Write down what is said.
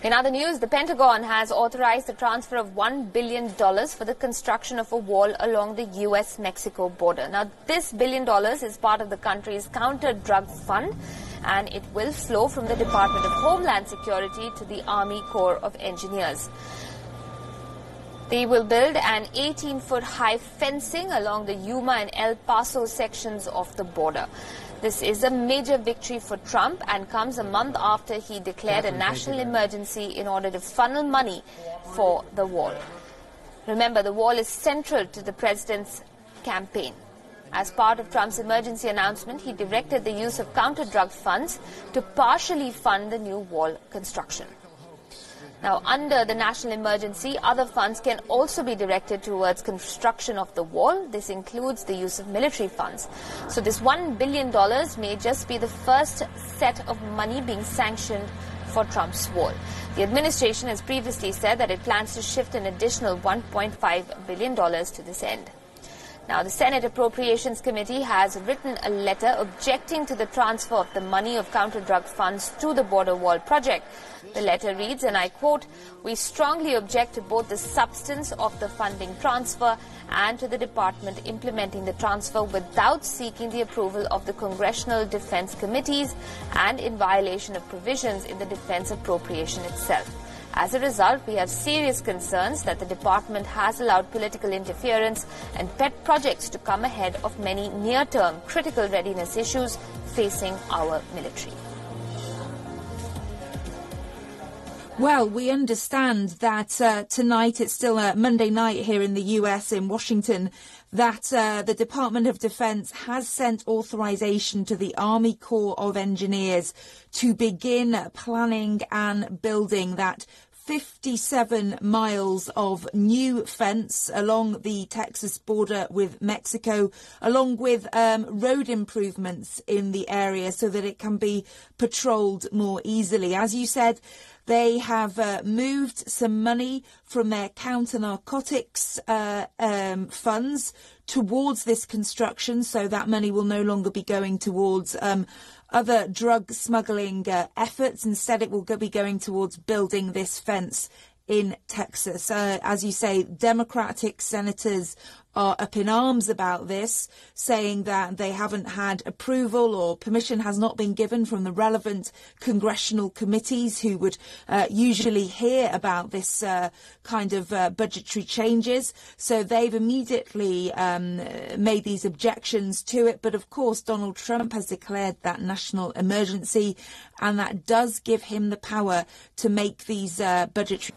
In other news, the Pentagon has authorized the transfer of $1 billion for the construction of a wall along the US-Mexico border. Now, this $1 billion is part of the country's counter-drug fund, and it will flow from the Department of Homeland Security to the Army Corps of Engineers. They will build an 18-foot high fencing along the Yuma and El Paso sections of the border. This is a major victory for Trump and comes a month after he declared a national emergency in order to funnel money for the wall. Remember, the wall is central to the president's campaign. As part of Trump's emergency announcement, he directed the use of counter-drug funds to partially fund the new wall construction. Now, under the national emergency, other funds can also be directed towards construction of the wall. This includes the use of military funds. So this $1 billion may just be the first set of money being sanctioned for Trump's wall. The administration has previously said that it plans to shift an additional $1.5 billion to this end. Now, the Senate Appropriations Committee has written a letter objecting to the transfer of the money of counter-drug funds to the border wall project. The letter reads, and I quote, "We strongly object to both the substance of the funding transfer and to the department implementing the transfer without seeking the approval of the Congressional Defense Committees and in violation of provisions in the defense appropriation itself. As a result, we have serious concerns that the department has allowed political interference and pet projects to come ahead of many near-term critical readiness issues facing our military." Well, we understand that tonight, it's still a Monday night here in the US, in Washington, that the Department of Defense has sent authorization to the Army Corps of Engineers to begin planning and building that 57 miles of new fence along the Texas border with Mexico, along with road improvements in the area so that it can be patrolled more easily. As you said, they have moved some money from their counter-narcotics funds towards this construction, so that money will no longer be going towards other drug smuggling efforts. Instead, it will be going towards building this fence in Texas. As you say, Democratic senators are up in arms about this, saying that they haven't had approval or permission has not been given from the relevant congressional committees who would usually hear about this kind of budgetary changes. So they've immediately made these objections to it. But of course, Donald Trump has declared that national emergency, and that does give him the power to make these budgetary